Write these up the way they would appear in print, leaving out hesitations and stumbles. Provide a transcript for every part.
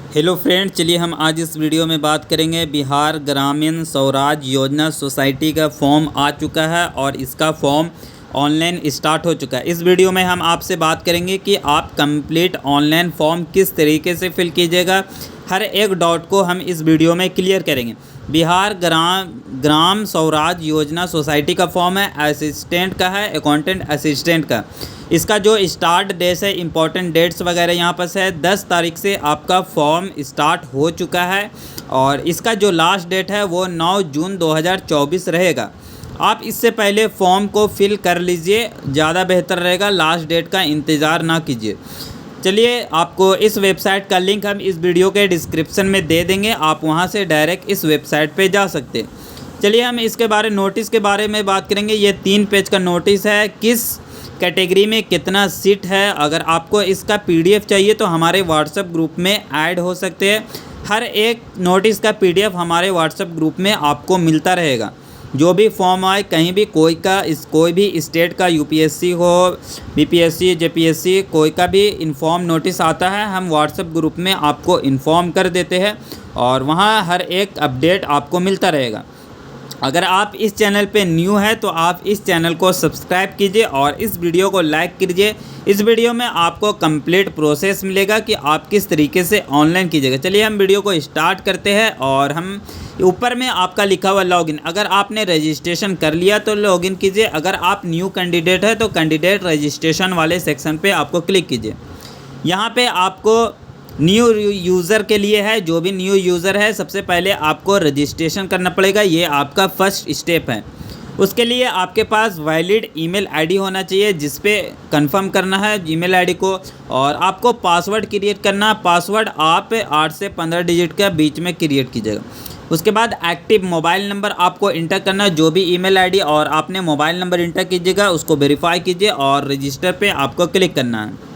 Hello friend, चलिए हम आज इस वीडियो में बात करेंगे। बिहार ग्रामीण स्वराज योजना सोसाइटी का फॉर्म आ चुका है और इसका फॉर्म ऑनलाइन स्टार्ट हो चुका है। इस वीडियो में हम आपसे बात करेंगे कि आप कंप्लीट ऑनलाइन फॉर्म किस तरीके से फिल कीजिएगा। हर एक डॉट को हम इस वीडियो में क्लियर करेंगे। बिहार ग्राम स्वराज योजना सोसाइटी का फॉर्म है, असिस्टेंट का है, अकाउंटेंट असिस्टेंट का। इसका जो स्टार्ट डेट है, इंपॉर्टेंट डेट्स वगैरह यहाँ पर है। 10 तारीख से आपका फॉर्म स्टार्ट हो चुका है और इसका जो लास्ट डेट है वो 9 जून 2024 रहेगा। आप इससे पहले फॉर्म को फिल कर लीजिए, ज़्यादा बेहतर रहेगा। लास्ट डेट का इंतज़ार ना कीजिए। चलिए, आपको इस वेबसाइट का लिंक हम इस वीडियो के डिस्क्रिप्शन में दे देंगे, आप वहां से डायरेक्ट इस वेबसाइट पे जा सकते हैं। चलिए, हम इसके नोटिस के बारे में बात करेंगे। ये 3 पेज का नोटिस है। किस कैटेगरी में कितना सीट है। अगर आपको इसका PDF चाहिए तो हमारे व्हाट्सएप ग्रुप में ऐड हो सकते हैं। हर एक नोटिस का PDF हमारे व्हाट्सएप ग्रुप में आपको मिलता रहेगा। जो भी फॉर्म आए, कहीं भी कोई भी स्टेट का UPSC हो, BPSC, JPSC, कोई का भी इन्फॉर्म नोटिस आता है, हम व्हाट्सएप ग्रुप में आपको इन्फॉर्म कर देते हैं और वहाँ हर एक अपडेट आपको मिलता रहेगा। अगर आप इस चैनल पे न्यू है तो आप इस चैनल को सब्सक्राइब कीजिए और इस वीडियो को लाइक कीजिए। इस वीडियो में आपको कंप्लीट प्रोसेस मिलेगा कि आप किस तरीके से ऑनलाइन कीजिएगा। चलिए, हम वीडियो को स्टार्ट करते हैं और हम ऊपर में आपका लिखा हुआ लॉगिन, अगर आपने रजिस्ट्रेशन कर लिया तो लॉगिन कीजिए। अगर आप न्यू कैंडिडेट है तो कैंडिडेट रजिस्ट्रेशन वाले सेक्शन पे आपको क्लिक कीजिए। यहाँ पे आपको न्यू यूज़र के लिए है। जो भी न्यू यूज़र है, सबसे पहले आपको रजिस्ट्रेशन करना पड़ेगा। ये आपका फर्स्ट स्टेप है। उसके लिए आपके पास वैलिड ईमेल आईडी होना चाहिए, जिस पे कंफर्म करना है ईमेल आईडी को, और आपको पासवर्ड क्रिएट करना। पासवर्ड आप 8 से 15 डिजिट के बीच में क्रिएट कीजिएगा। उसके बाद एक्टिव मोबाइल नंबर आपको इंटर करना है। जो भी ईमेल आईडी और आपने मोबाइल नंबर इंटर कीजिएगा, उसको वेरीफाई कीजिए और रजिस्टर पे आपको क्लिक करना है।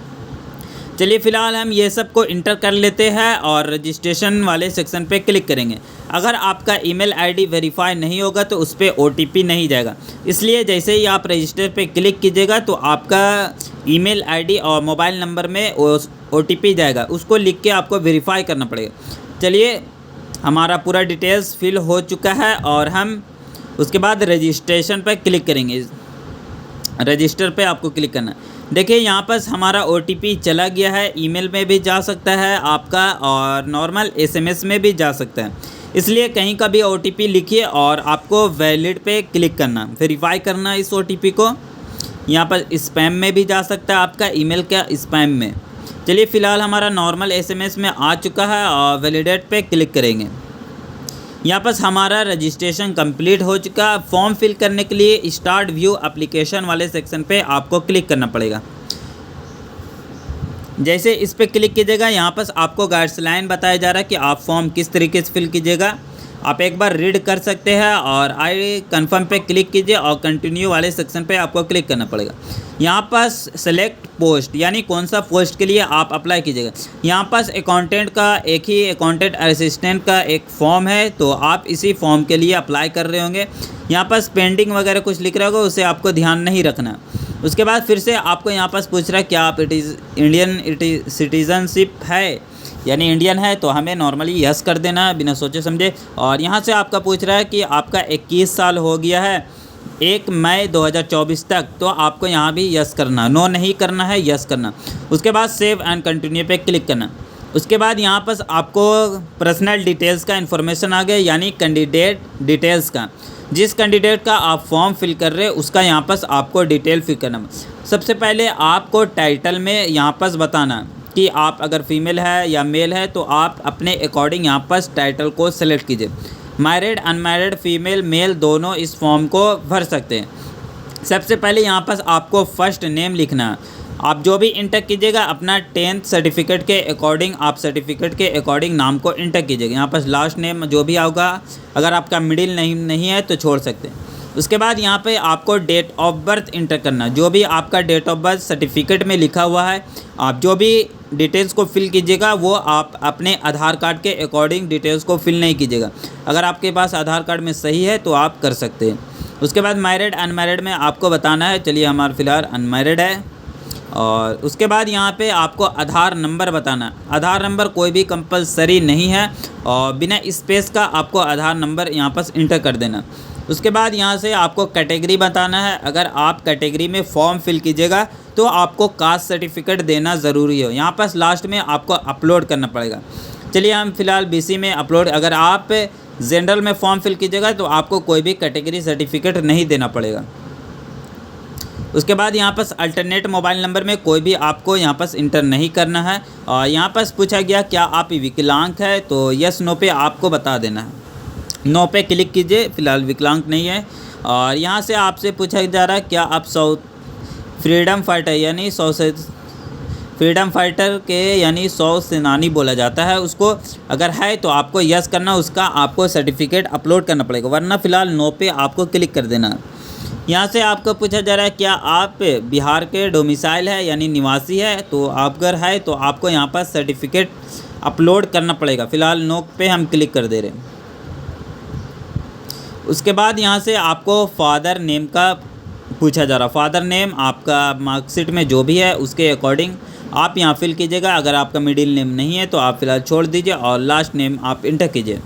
चलिए, फ़िलहाल हम ये सब को इंटर कर लेते हैं और रजिस्ट्रेशन वाले सेक्शन पे क्लिक करेंगे। अगर आपका ईमेल आईडी वेरीफाई नहीं होगा तो उस पर OTP नहीं जाएगा। इसलिए जैसे ही आप रजिस्टर पे क्लिक कीजिएगा तो आपका ईमेल आईडी और मोबाइल नंबर में OTP जाएगा। उसको लिख के आपको वेरीफाई करना पड़ेगा। चलिए, हमारा पूरा डिटेल्स फिल हो चुका है और हम उसके बाद रजिस्ट्रेशन पर क्लिक करेंगे। रजिस्टर पे आपको क्लिक करना है। देखिए, यहाँ पर हमारा OTP चला गया है। ईमेल में भी जा सकता है आपका और नॉर्मल SMS में भी जा सकता है। इसलिए कहीं का भी OTP लिखिए और आपको वैलिड पे क्लिक करना, वेरीफाई करना इस OTP को। यहाँ पर स्पैम में भी जा सकता है आपका ईमेल का स्पैम में। चलिए, फ़िलहाल हमारा नॉर्मल SMS में आ चुका है और वैलिडेट पे क्लिक करेंगे। यहाँ पर हमारा रजिस्ट्रेशन कंप्लीट हो चुका। फॉर्म फिल करने के लिए स्टार्ट व्यू एप्लीकेशन वाले सेक्शन पे आपको क्लिक करना पड़ेगा। जैसे इस पर क्लिक कीजिएगा, यहाँ पर आपको गाइडलाइन बताया जा रहा है कि आप फॉर्म किस तरीके से फिल कीजिएगा। आप एक बार रीड कर सकते हैं और आई कंफर्म पे क्लिक कीजिए और कंटिन्यू वाले सेक्शन पे आपको क्लिक करना पड़ेगा। यहाँ पर सेलेक्ट पोस्ट, यानी कौन सा पोस्ट के लिए आप अप्लाई कीजिएगा। यहाँ पर अकाउंटेंट का एक ही अकाउंटेंट असिस्टेंट का एक फॉर्म है, तो आप इसी फॉर्म के लिए अप्लाई कर रहे होंगे। यहाँ पर पेंडिंग वगैरह कुछ लिख रहा होगा, उसे आपको ध्यान नहीं रखना। उसके बाद फिर से आपको यहाँ पर पूछ रहा है क्या आप इंडियन सिटीजनशिप है, यानी इंडियन है, तो हमें नॉर्मली यस कर देना है बिना सोचे समझे। और यहाँ से आपका पूछ रहा है कि आपका 21 साल हो गया है 1 मई 2024 तक, तो आपको यहाँ भी यस करना, नो नहीं करना है, यस करना। उसके बाद सेव एंड कंटिन्यू पे क्लिक करना। उसके बाद यहाँ पर आपको पर्सनल डिटेल्स का इन्फॉर्मेशन आ गया, यानी कैंडिडेट डिटेल्स का। जिस कैंडिडेट का आप फॉर्म फिल कर रहे हैं उसका यहाँ पर आपको डिटेल फिल करना। सबसे पहले आपको टाइटल में यहाँ पर बताना कि आप अगर फीमेल है या मेल है, तो आप अपने अकॉर्डिंग यहाँ पर टाइटल को सेलेक्ट कीजिए। मैरिड, अनमैरिड, फीमेल, मेल दोनों इस फॉर्म को भर सकते हैं। सबसे पहले यहाँ पर आपको फर्स्ट नेम लिखना है। आप जो भी इंटर कीजिएगा अपना 10th सर्टिफिकेट के अकॉर्डिंग, आप सर्टिफिकेट के अकॉर्डिंग नाम को इंटर कीजिएगा। यहाँ पर लास्ट नेम जो भी होगा, अगर आपका मिडिल नहीं है तो छोड़ सकते हैं। उसके बाद यहाँ पे आपको डेट ऑफ बर्थ इंटर करना। जो भी आपका डेट ऑफ बर्थ सर्टिफिकेट में लिखा हुआ है, आप जो भी डिटेल्स को फिल कीजिएगा वो आप अपने आधार कार्ड के अकॉर्डिंग डिटेल्स को फिल नहीं कीजिएगा। अगर आपके पास आधार कार्ड में सही है तो आप कर सकते हैं। उसके बाद मैरिड, अनमैरिड में आपको बताना है। चलिए, हमारा फ़िलहाल अनमैरिड है। और उसके बाद यहाँ पे आपको आधार नंबर बताना है। आधार नंबर कोई भी कंपलसरी नहीं है और बिना स्पेस का आपको आधार नंबर यहाँ पर इंटर कर देना। उसके बाद यहाँ से आपको कैटेगरी बताना है। अगर आप कैटेगरी में फॉर्म फिल कीजिएगा तो आपको कास्ट सर्टिफिकेट देना ज़रूरी हो। यहाँ पर लास्ट में आपको अपलोड करना पड़ेगा। चलिए हम फिलहाल BC में अपलोड, अगर आप जनरल में फॉर्म फिल कीजिएगा तो आपको कोई भी कैटेगरी सर्टिफिकेट नहीं देना पड़ेगा। उसके बाद यहाँ पर अल्टरनेट मोबाइल नंबर में कोई भी आपको यहाँ पर इंटर नहीं करना है। और यहाँ पर पूछा गया क्या आप विकलांग है, तो यस नो पे आपको बता देना है। नो पे क्लिक कीजिए, फिलहाल विकलांग नहीं है। और यहाँ से आपसे पूछा जा रहा है क्या आप फ्रीडम फाइटर यानी फ्रीडम फाइटर के यानी 100 सेनानी बोला जाता है उसको, अगर है तो आपको यस करना, उसका आपको सर्टिफिकेट अपलोड करना पड़ेगा, वरना फ़िलहाल नो पे आपको क्लिक कर देना। यहाँ से आपको पूछा जा रहा है क्या आप बिहार के डोमिसाइल है यानी निवासी है, तो आप अगर है तो आपको यहाँ पर सर्टिफिकेट अपलोड करना पड़ेगा। फ़िलहाल नो पे हम क्लिक कर दे रहे हैं। उसके बाद यहाँ से आपको फादर नेम का पूछा जा रहा है। फादर नेम आपका मार्कशीट में जो भी है उसके अकॉर्डिंग आप यहाँ फिल कीजिएगा। अगर आपका मिडिल नेम नहीं है तो आप फ़िलहाल छोड़ दीजिए और लास्ट नेम आप इंटर कीजिए।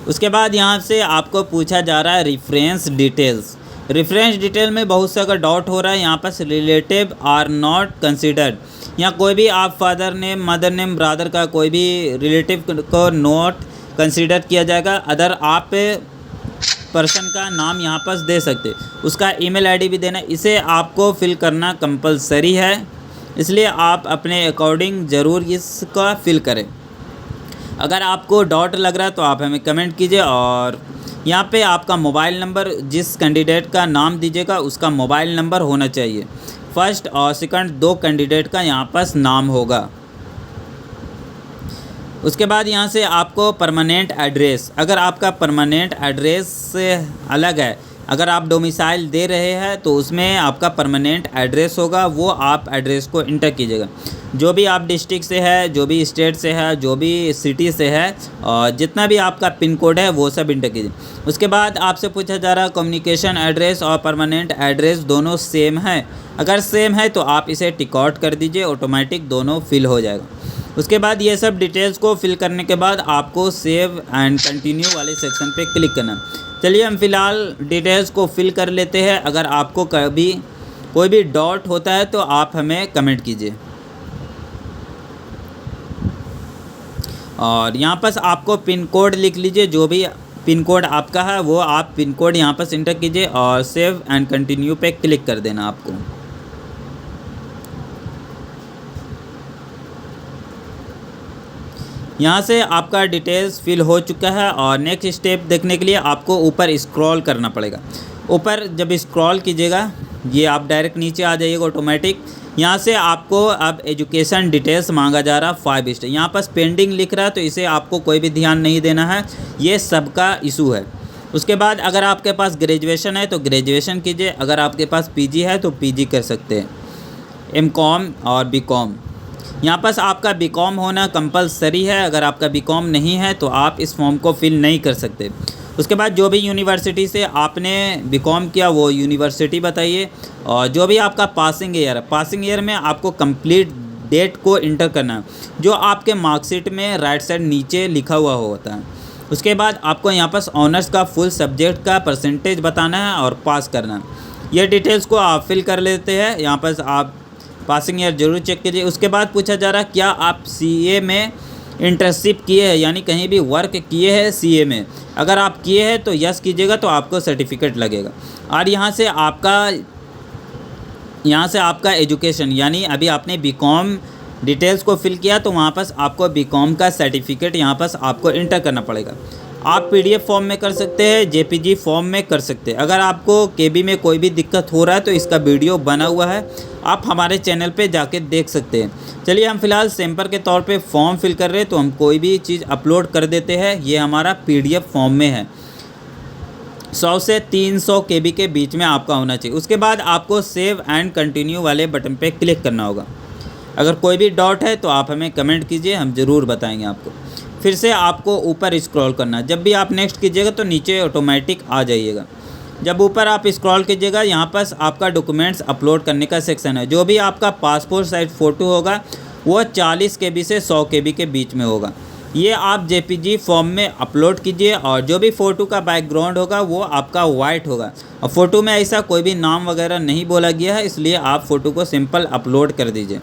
उसके बाद यहाँ से आपको पूछा जा रहा है रेफरेंस डिटेल्स। रेफरेंस डिटेल में बहुत से अगर डाउट हो रहा है, यहाँ पर रिलेटिव आर नॉट कंसिडर्ड, यहाँ कोई भी आप father name, mother name, brother का कोई भी रिलेटिव को नॉट कंसिडर किया जाएगा। अदर आप पर्सन का नाम यहाँ पर दे सकते, उसका ईमेल आईडी भी देना। इसे आपको फिल करना कंपलसरी है, इसलिए आप अपने अकॉर्डिंग ज़रूर इसका फिल करें। अगर आपको डाउट लग रहा है तो आप हमें कमेंट कीजिए। और यहाँ पे आपका मोबाइल नंबर, जिस कैंडिडेट का नाम दीजिएगा उसका मोबाइल नंबर होना चाहिए। फर्स्ट और सेकंड 2 कैंडिडेट का यहाँ पर नाम होगा। उसके बाद यहाँ से आपको परमानेंट एड्रेस, अगर आपका परमानेंट एड्रेस से अलग है, अगर आप डोमिसाइल दे रहे हैं तो उसमें आपका परमानेंट एड्रेस होगा, वो आप एड्रेस को इंटर कीजिएगा। जो भी आप डिस्ट्रिक्ट से है, जो भी स्टेट से है, जो भी सिटी से है, और जितना भी आपका पिन कोड है वो सब इंटर कीजिए। उसके बाद आपसे पूछा जा रहा है कम्युनिकेशन एड्रेस और परमानेंट एड्रेस दोनों सेम है। अगर सेम है तो आप इसे टिक आउट कर दीजिए, ऑटोमेटिक दोनों फिल हो जाएगा। उसके बाद ये सब डिटेल्स को फिल करने के बाद आपको सेव एंड कंटिन्यू वाले सेक्शन पे क्लिक करना। चलिए हम फ़िलहाल डिटेल्स को फिल कर लेते हैं। अगर आपको कभी कोई भी डाउट होता है तो आप हमें कमेंट कीजिए। और यहाँ पर आपको पिन कोड लिख लीजिए, जो भी पिन कोड आपका है वो आप पिन कोड यहाँ पर इंटर कीजिए और सेव एंड कंटिन्यू पे क्लिक कर देना आपको। यहाँ से आपका डिटेल्स फिल हो चुका है और नेक्स्ट स्टेप देखने के लिए आपको ऊपर स्क्रॉल करना पड़ेगा। ऊपर जब स्क्रॉल कीजिएगा ये आप डायरेक्ट नीचे आ जाइएगा ऑटोमेटिक। यहाँ से आपको अब एजुकेशन डिटेल्स मांगा जा रहा 5 स्टार, यहाँ पर पेंडिंग लिख रहा है तो इसे आपको कोई भी ध्यान नहीं देना है, ये सबका इशू है। उसके बाद अगर आपके पास ग्रेजुएशन है तो ग्रेजुएशन कीजिए, अगर आपके पास PG है तो PG कर सकते हैं, MCOM और BCOM। यहाँ पर आपका BCOM होना कंपलसरी है, अगर आपका BCOM नहीं है तो आप इस फॉर्म को फिल नहीं कर सकते। उसके बाद जो भी यूनिवर्सिटी से आपने BCOM किया वो यूनिवर्सिटी बताइए, और जो भी आपका पासिंग ईयर है, पासिंग ईयर में आपको कंप्लीट डेट को इंटर करना है, जो आपके मार्कशीट में राइट साइड नीचे लिखा हुआ होता है। उसके बाद आपको यहाँ पर ऑनर्स का फुल सब्जेक्ट का परसेंटेज बताना है और पास करना है। ये डिटेल्स को आप फिल कर लेते हैं। यहाँ पर आप पासिंग ईयर जरूर चेक कीजिए। उसके बाद पूछा जा रहा है क्या आप CA में इंटर्नशिप किए हैं, यानी कहीं भी वर्क किए हैं CA में। अगर आप किए हैं तो यस कीजिएगा तो आपको सर्टिफिकेट लगेगा। और यहाँ से आपका एजुकेशन, यानी अभी आपने BCOM डिटेल्स को फिल किया तो वहाँ पर आपको BCOM का सर्टिफिकेट यहाँ पर आपको इंटर करना पड़ेगा। आप PDF फॉर्म में कर सकते हैं, JPG फॉर्म में कर सकते हैं। अगर आपको KB में कोई भी दिक्कत हो रहा है तो इसका वीडियो बना हुआ है, आप हमारे चैनल पे जाके देख सकते हैं। चलिए हम फिलहाल सैंपल के तौर पे फॉर्म फिल कर रहे हैं तो हम कोई भी चीज़ अपलोड कर देते हैं। ये हमारा PDF फॉर्म में है, 100 से 300 KB के बीच में आपका होना चाहिए। उसके बाद आपको सेव एंड कंटिन्यू वाले बटन पे क्लिक करना होगा। अगर कोई भी डाउट है तो आप हमें कमेंट कीजिए, हम ज़रूर बताएंगे आपको। फिर से आपको ऊपर स्क्रॉल करना है, जब भी आप नेक्स्ट कीजिएगा तो नीचे ऑटोमेटिक आ जाइएगा। जब ऊपर आप स्क्रॉल कीजिएगा, यहाँ पर आपका डॉक्यूमेंट्स अपलोड करने का सेक्शन है। जो भी आपका पासपोर्ट साइज फ़ोटो होगा वो 40 KB से 100 KB के बीच में होगा। ये आप JPG फॉर्म में अपलोड कीजिए और जो भी फ़ोटो का बैकग्राउंड होगा वो आपका वाइट होगा। और फ़ोटो में ऐसा कोई भी नाम वगैरह नहीं बोला गया है, इसलिए आप फ़ोटो को सिंपल अपलोड कर दीजिए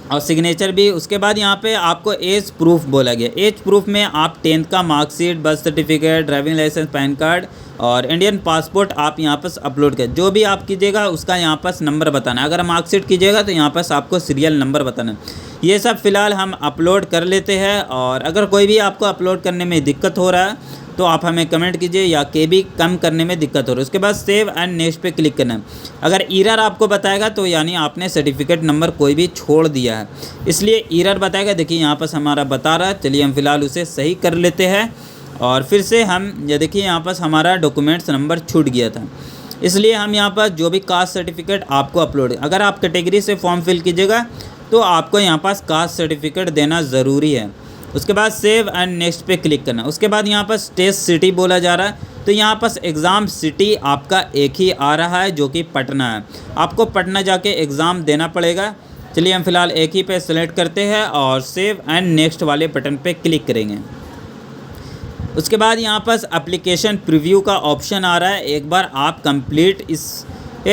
और सिग्नेचर भी। उसके बाद यहाँ पे आपको एज प्रूफ बोला गया। एज प्रूफ में आप 10th का marksheet, birth certificate, driving licence, PAN card और इंडियन पासपोर्ट आप यहाँ पर अपलोड करें। जो भी आप कीजिएगा उसका यहाँ पर नंबर बताना है। अगर मार्कशीट कीजिएगा तो यहाँ पर आपको सीरियल नंबर बताना है। ये सब फ़िलहाल हम अपलोड कर लेते हैं और अगर कोई भी आपको अपलोड करने में दिक्कत हो रहा है तो आप हमें कमेंट कीजिए या KB कम करने में दिक्कत हो रही है। उसके बाद सेव एंड नेक्स्ट पे क्लिक करना है। अगर एरर आपको बताएगा तो यानी आपने सर्टिफिकेट नंबर कोई भी छोड़ दिया है, इसलिए एरर बताएगा। देखिए यहाँ पर हमारा बता रहा है। चलिए हम फ़िलहाल उसे सही कर लेते हैं और फिर से हम ये देखिए यहाँ पर हमारा डॉक्यूमेंट्स नंबर छूट गया था, इसलिए हम यहाँ पर जो भी कास्ट सर्टिफिकेट आपको अपलोड, अगर आप कैटेगरी से फॉर्म फिल कीजिएगा तो आपको यहाँ पास कास्ट सर्टिफिकेट देना ज़रूरी है। उसके बाद सेव एंड नेक्स्ट पे क्लिक करना। उसके बाद यहाँ पर टेस्ट सिटी बोला जा रहा है, तो यहाँ पर एग्ज़ाम सिटी आपका एक ही आ रहा है जो कि पटना है। आपको पटना जाके एग्ज़ाम देना पड़ेगा। चलिए हम फ़िलहाल एक ही पे सेलेक्ट करते हैं और सेव एंड नेक्स्ट वाले बटन पे क्लिक करेंगे। उसके बाद यहाँ पर एप्लीकेशन प्रीव्यू का ऑप्शन आ रहा है। एक बार आप कंप्लीट इस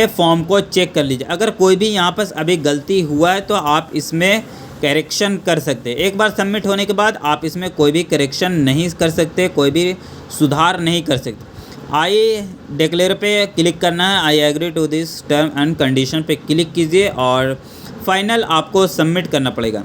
फॉर्म को चेक कर लीजिए। अगर कोई भी यहाँ पर अभी गलती हुआ है तो आप इसमें करेक्शन कर सकते हैं। एक बार सबमिट होने के बाद आप इसमें कोई भी करेक्शन नहीं कर सकते, कोई भी सुधार नहीं कर सकते। आई डिक्लेयर पे क्लिक करना है। I agree to this term and condition पे क्लिक कीजिए और फाइनल आपको सबमिट करना पड़ेगा।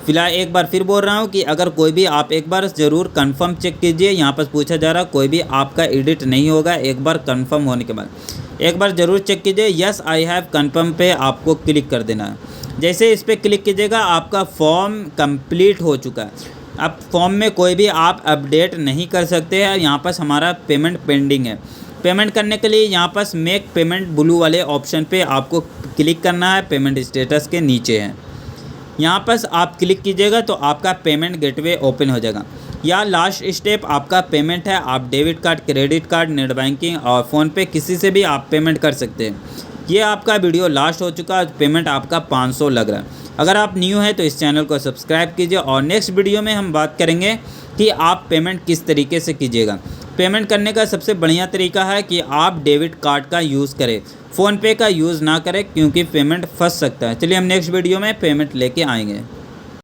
फिलहाल एक बार फिर बोल रहा हूँ कि अगर कोई भी आप एक बार ज़रूर कंफर्म चेक कीजिए। यहाँ पर पूछा जा रहा है कोई भी आपका एडिट नहीं होगा। एक बार कंफर्म होने के बाद एक बार ज़रूर चेक कीजिए। यस आई हैव कंफर्म पे आपको क्लिक कर देना है। जैसे इस पर क्लिक कीजिएगा आपका फॉर्म कंप्लीट हो चुका है। अब फॉर्म में कोई भी आप अपडेट नहीं कर सकते हैं। यहाँ पर हमारा पेमेंट पेंडिंग है। पेमेंट करने के लिए यहाँ पर मेक पेमेंट ब्लू वाले ऑप्शन पे आपको क्लिक करना है। पेमेंट स्टेटस के नीचे है, यहाँ पर आप क्लिक कीजिएगा तो आपका पेमेंट गेटवे ओपन हो जाएगा। या लास्ट स्टेप आपका पेमेंट है। आप debit card, credit card, net banking और फ़ोनपे किसी से भी आप पेमेंट कर सकते हैं। ये आपका वीडियो लास्ट हो चुका है। पेमेंट आपका 500 लग रहा है। अगर आप न्यू हैं तो इस चैनल को सब्सक्राइब कीजिए और नेक्स्ट वीडियो में हम बात करेंगे कि आप पेमेंट किस तरीके से कीजिएगा। पेमेंट करने का सबसे बढ़िया तरीका है कि आप डेबिट कार्ड का यूज़ करें, फ़ोनपे का यूज़ ना करें, क्योंकि पेमेंट फंस सकता है। चलिए हम नेक्स्ट वीडियो में पेमेंट लेके आएंगे।